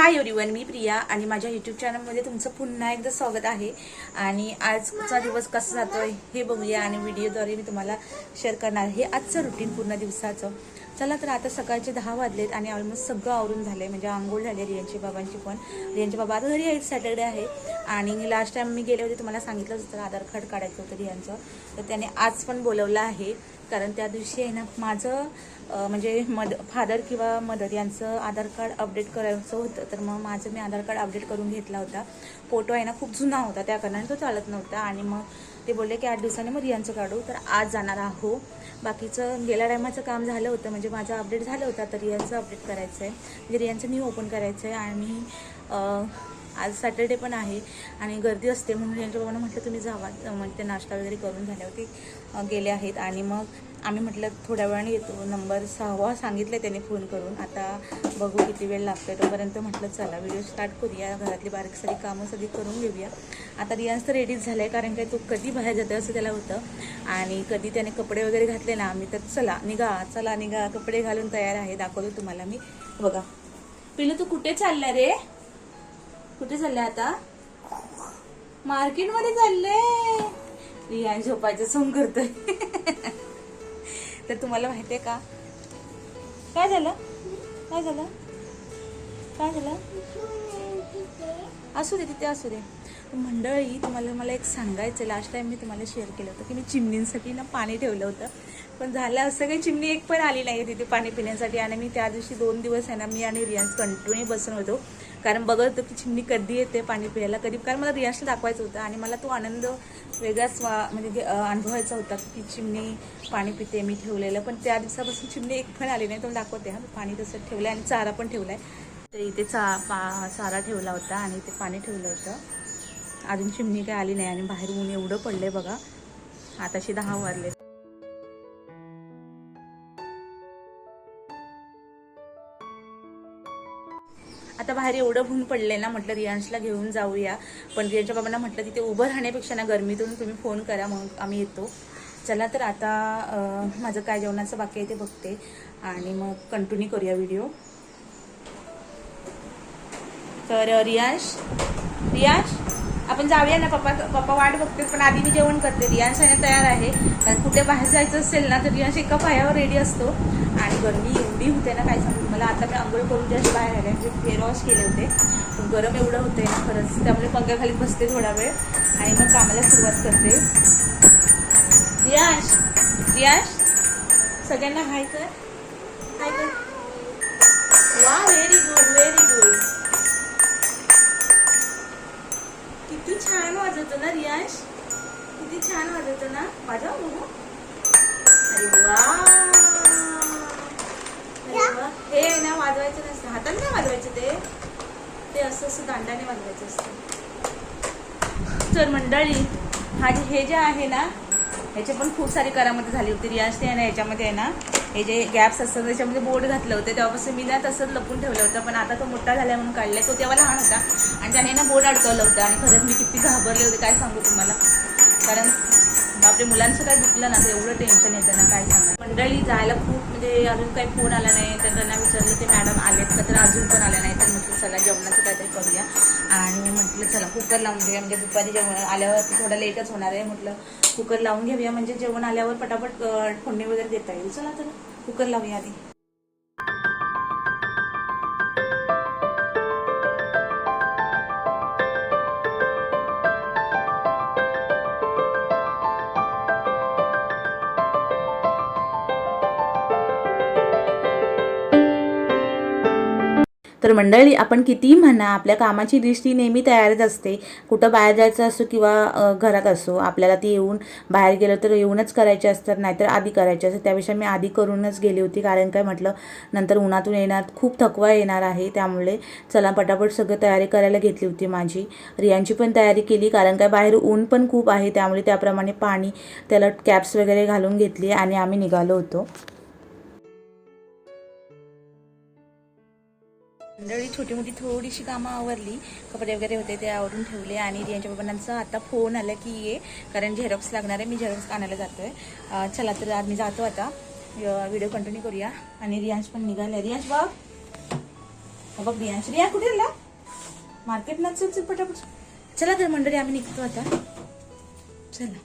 Hi everyone, मी प्रिया आणि माझ्या YouTube चॅनलमध्ये तुमचं पुन्हा एकदा स्वागत आहे। आणि आजचा दिवस कसा जातोय हे बघूया आणि व्हिडिओद्वारे मी तुम्हाला शेअर करणार आहे आजचं रुटीन पूर्ण दिवसाचं। चला तर आता सकाळचे 10 वाजलेत आणि ऑलमोस्ट सगळं आवरून झालंय, म्हणजे आंघोळ झाली रियांची बाबांची पण। रियांचे बाबा आता घरी आहेत, सॅटर्डे आहे। आणि लास्ट टाइम मी गेले होते तुम्हाला सांगितलंच होतं आधार कार्ड काढायचं होतं रियांचं, तर त्याने आज पण बोलवलं आहे। कारण त्या दिवशी आहे ना माझं म्हणजे फादर किंवा मदर यांचं आधार कार्ड अपडेट करायचं होतं, तर मग माझं मी आधार कार्ड अपडेट करून घेतला होता। फोटो आहे ना खूप जुना होता, त्या कारणाने तो चालत नव्हता आणि मग ते बोलले की 8 दिवसांनी मग रियांचं काढू, तर आज जाणार आहो। बाकीचं गेल्या टायमाचं काम झालं होतं, म्हणजे माझं अपडेट झालं होतं, तर रियांचं अपडेट करायचं आहे, म्हणजे रियांचं न्यू ओपन करायचं आहे। आणि आज सॅटर्डे पण आहे आणि गर्दी असते म्हणून यांच्या बाबांना म्हटलं तुम्ही जावा, म्हणजे ते नाश्ता वगैरे करून झाले होते गेले आहेत। आणि मग आम्ही म्हटलं थोड्या वेळाने येतो, नंबर 6 सांगितले त्याने फोन करून, आता बघू किती वेळ लागतो। तोपर्यंत म्हटलं चला व्हिडिओ स्टार्ट करूया, घरातली बारीक सारी कामं सगळी करून घेऊया। आता रियांस तर रेडीच झालं आहे, कारण काय तो कधी बाहेर जातं असं त्याला होतं आणि कधी त्याने कपडे वगैरे घातले ना आम्ही तर चला निघा कपडे घालून तयार आहे, दाखवतो तुम्हाला मी। बघा पिलू तू कुठे चालला रे, कुठे चालले आता? मार्केटमध्ये चालले। रियान झोपायचं सोंग करतोय तर तुम्हाला माहितीये का काय झालं असू दे तिथे असू दे। मंडळी तुम्हाला मला एक सांगायचं, लास्ट टाइम मी तुम्हाला शेअर केलं होतं की मी चिमणींसाठी ना पाणी ठेवलं होतं, पण झालं असं काही चिमणी एक पण आली नाही तिथे पाणी पिण्यासाठी। आणि मी त्या दिवशी 2 दिवस आहे ना मी आणि रियांस कंटिन्यू बसून होतो, कारण बघत होतो की चिमणी कधी येते पाणी प्यायला कधी, कारण मला रियांसला दाखवायचं होतं आणि मला तो आनंद वेगळाच म्हणजे अनुभवायचा होता की चिमणी पाणी पिते मी ठेवलेलं। पण त्या दिवसापासून चिमणी एक पण आली नाही, तो दाखवते हा, पाणी तसं ठेवलं आणि चारा पण ठेवलाय, तर इथे चारा ठेवला होता आणि इथे पाणी ठेवलं होतं, अजून चिमणी काही आली नाही। आणि बाहेर ऊन एवढं पडलंय बघा, आताशी 10 वाजले। आता बाहेर एवढं ऊन पडलंय ना, म्हटलं रियांशला घेऊन जाऊया, पण रियांच्या बाबांना म्हटलं तिथे उभं राहण्यापेक्षा ना गरमीतून तुम्ही फोन करा मग आम्ही येतो। चला तर आता माझं काय जेवणाचं बाकी आहे ते बघते आणि मग कंटिन्यू करूया व्हिडिओ। तर रियांश आपण जाऊया ना, पप्पा वाट बघते, पण आधी मी जेवण करते। रियांश तयार आहे, कारण कुठे बाहेर जायचं असेल ना तर रियांश एका पायावर रेडी असतो आणि गरमी एवढी होते ना काय सांगू तुम्हाला। आता मी आंघोळ करून जस्ट बाहेर आले, म्हणजे फेअर वॉश केले होते, पण गरम एवढं होतंय ना खरंच, त्यामुळे पंख्याखाली बसते थोडा वेळ आणि मग कामाला सुरुवात करते। रियांश सगळ्यांना हाय कर। वा व्हेरी गुड किती छान वाजवतो ना रियांश, किती छान वाजवतो ना माझा बघू। अरे वा हे ना वाजवायचं नसतं, हाताने नाही वाजवायचं, ते असं दांडाने वाजवायचं असतं। तर मंडळी हे जे आहे ना ह्याचे पण खूप सारी करामती झाली होती। रियांशने आहे ना याच्यामध्ये आहे ना हे जे गॅप्स असतात त्याच्यामध्ये बोर्ड घातलं होतं, तेव्हापासून मी ना तसंच लपून ठेवलं होतं, पण आता तो मोठा झाला म्हणून काढलाय। तो तेव्हा लहान होता आणि त्याने ना बोर्ड अडकवलं होतं आणि खरंच मी किती घाबरले होते काय सांगू तुम्हाला, कारण बापरे मुलांचं काय दुखलं ना तर एवढं टेन्शन येतं ना काय सांगा। मंडळी जायला खूप म्हणजे अजून काही फोन आला नाही, तर त्यांना विचारलं ते मॅडम आलेत का, तर अजून पण आल्या नाही, तर म्हटलं चला जेवणाचं काहीतरी करूया आणि म्हटलं चला कुकर लावून घेऊया, म्हणजे दुपारी जेवण आल्यावर थोडं लेटच होणार आहे, म्हटलं कुकर लावून घेऊया म्हणजे जेवण आल्यावर पटापट फोडणी वगैरे देता येईल। चला तर कुकर लावूया आधी। तर मंडळी आपण कितीही म्हणा आपल्या कामाची लिस्ट ही नेहमी तयारच असते, कुठं बाहेर जायचं असो किंवा घरात असो, आपल्याला ती येऊन बाहेर गेलं तर येऊनच करायचे असतात, नाहीतर आधी करायचे असतात। त्यापेक्षा मी आधी करूनच गेली होती, कारण काय म्हटलं नंतर उन्हातून येणार खूप थकवा येणार आहे, त्यामुळे चला पटापट सगळं तयारी करायला घेतली होती माझी। रियांची पण तयारी केली, कारण काय बाहेर ऊन पण खूप आहे, त्यामुळे त्याप्रमाणे पाणी त्याला कॅप्स वगैरे घालून घेतली आणि आम्ही निघालो होतो। मंडळी छोटी मोठी थोडीशी कामं आवरली, कपडे वगैरे होते ते आवरून ठेवले आणि रियांच्या बाबांचा आता फोन आला की ये, कारण झेरॉक्स लागणार आहे, मी झेरॉक्स आणायला जातोय। चला तर आम्ही जातो आता, व्हिडिओ कंटिन्यू करूया। आणि रियांश पण निघाला, रियांश बघ बघ रियांश, रिया कुठे गेला? मार्केटला चल पटापट. चला तर मंडळी आम्ही निघतो आता. चला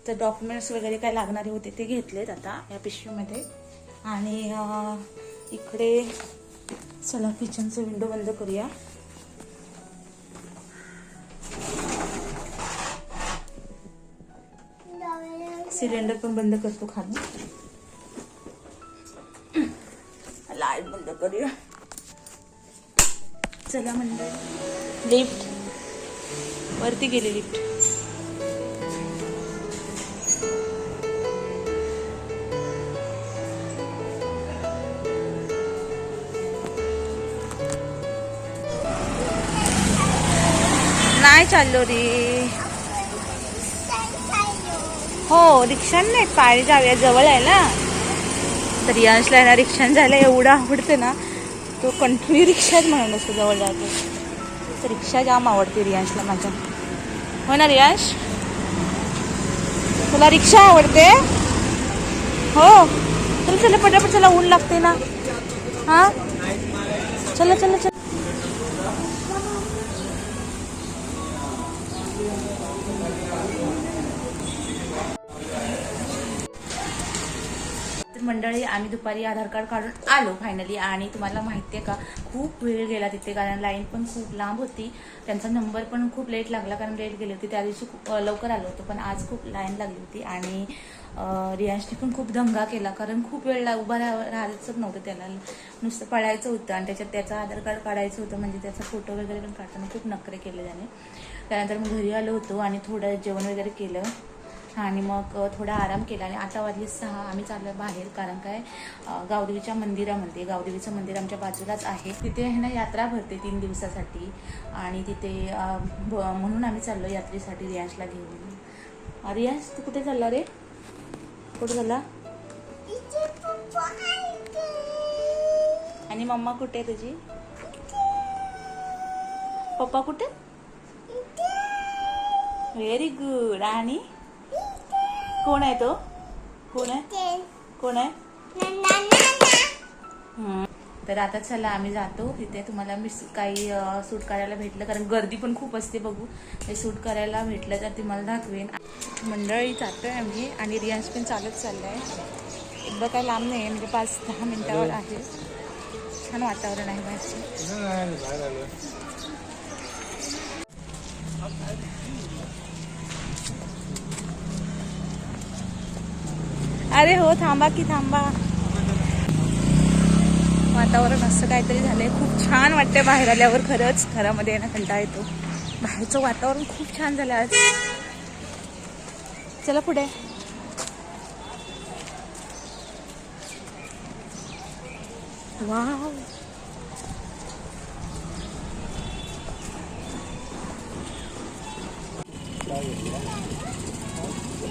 तर डॉक्युमेंट्स वगैरे काय लागणारे होते ते घेतलेत आता या पिशवीमध्ये. आणि इकडे चला किचनचं विंडो बंद करूया. सिलेंडर पण बंद करतो खाली. लाईट बंद करूया. चला मंडळी लिफ्ट वरती गेली लिफ्ट. नाही चाललो रे. हो रिक्षाने नाही, पायी जाऊया, जवळ आहे ना. तर रियांशला ना रिक्षाने जायला एवढं आवडते ना, तो कंटिन्यू रिक्षाच म्हणून असतो जवळ जातो. तर रिक्षा जाम आवडते रियांशला माझ्या. हो ना रियांश, तुला रिक्षा आवडते? हो चल चला पटापट चला, ऊन लागते ना. हा चला चला चला. मंडळी आम्ही दुपारी आधार कार्ड काढून आलो फायनली. आणि तुम्हाला माहिती आहे का, खूप वेळ गेला तिथे, कारण लाईन पण खूप लांब होती. त्यांचा नंबर पण खूप लेट लागला, कारण लेट गेली होती. त्या दिवशी खूप लवकर आलो होतो, पण आज खूप लाईन लागली होती. आणि रियांशने पण खूप दंगा केला, कारण खूप वेळ उभा राहायचंच नव्हतं त्याला, नुसतं पळायचं होतं. आणि त्याच्यात त्याचं आधार कार्ड काढायचं होतं, म्हणजे त्याचा फोटो वगैरे पण काढताना खूप नखरे केले त्याने. त्यानंतर मग घरी आलो होतो आणि थोडं जेवण वगैरे केलं आणि मग थोडा आराम केला. आणि आता वाजले 6. आम्ही चाललो बाहेर, कारण काय गावदेवीच्या मंदिरामध्ये, गावदेवीचं मंदिर आमच्या बाजूलाच आहे, तिथे आहे ना यात्रा भरते 3 दिवसासाठी. आणि तिथे म्हणून आम्ही चाललो यात्रेसाठी रियांशला घेऊन. रियांश तू कुठे चालला रे? कुठे चालला? आणि मम्मा कुठे आहे तुझी? पप्पा कुठे? Very good. आणि कोण आहे तो? कोण आहे? कोण आहे? तर आता चला आम्ही जातो तिथे. तुम्हाला मी काही सूट करायला भेटलं, कारण गर्दी पण खूप असते, बघू हे सूट करायला भेटलं तर तुम्हाला दाखवेन. मंडळी जातोय आम्ही आणि रियांश पण चालत चाललाय. एकदा काय लांब नाही आहे, म्हणजे 5-10 मिनिटावर आहे. छान वातावरण आहे बाहेरचं. अरे हो थांबा की थांबा. वातावरण असं काहीतरी झालंय, खूप छान वाटतंय बाहेर आल्यावर. खरंच घरामध्ये येणं कंटाळा येतो. बाहेरचं वातावरण खूप छान झालं आज. चला पुढे. वाव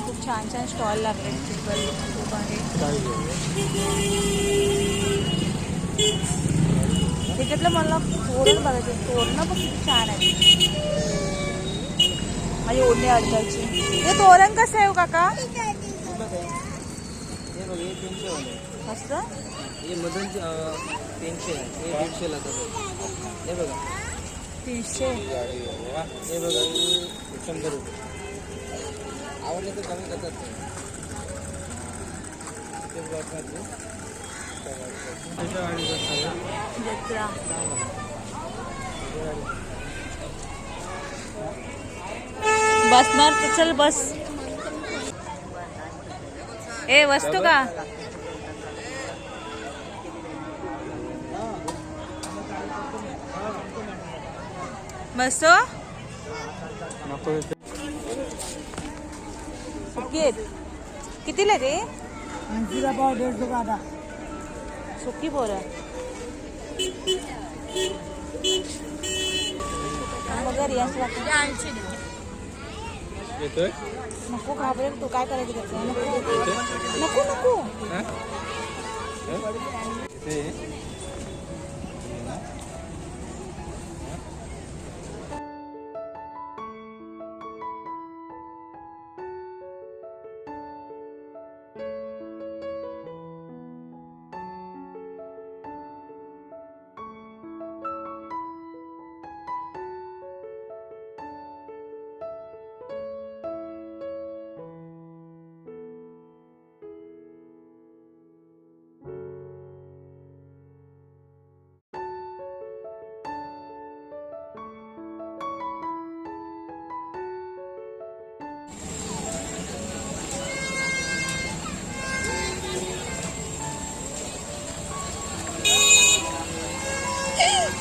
खूप छान छान स्टॉल लागले खूप आहे. त्याच्यातलं मला तोरण बघायचं. तोरणं पण किती छान आहे. माझी ओढणी अडकायची. हे तोरण कसं आहे काका? मस्त. हे मधून 300 हे 150 ला. हे बघा 300. हे बघा 100 रुपये. आवडले तर कमी करतात जत्रा. बसणार तर चल बस. ए वस्तू का? बसतो कितीला रे? 80 पाव 150 का आधा. सुकी बोरं बघा रियांश लागतो. नको घाबरेल तू. काय करायचं त्याचं? नको नको.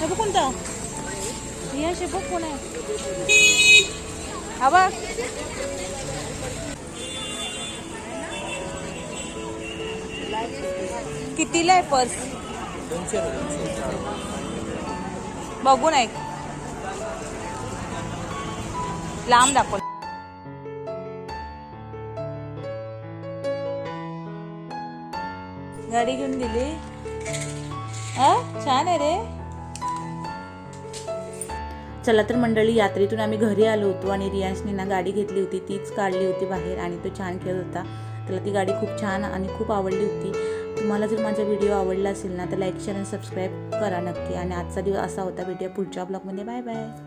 हे बघ कोणता यश हे बघ कोण आहे हा बघ कितीला आहे पर्स 200 रुपये. बघून ऐक लांब दाखव गाडी घेऊन दिली छान आहे रे. चला तर मंडळी यात्रेतून आम्ही घरी आलो होतो आणि रियांशने ना गाडी घेतली होती तीच काढली होती बाहेर आणि तो छान खेळत होता. त्याला ती गाडी खूप छान आणि खूप आवडली होती. तुम्हाला जर माझा व्हिडिओ आवडला असेल ना तर लाईक शेअर आणि सबस्क्राईब करा नक्की. आणि आजचा दिवस असा होता. भेटूया पुढच्या ब्लॉगमध्ये. Bye bye.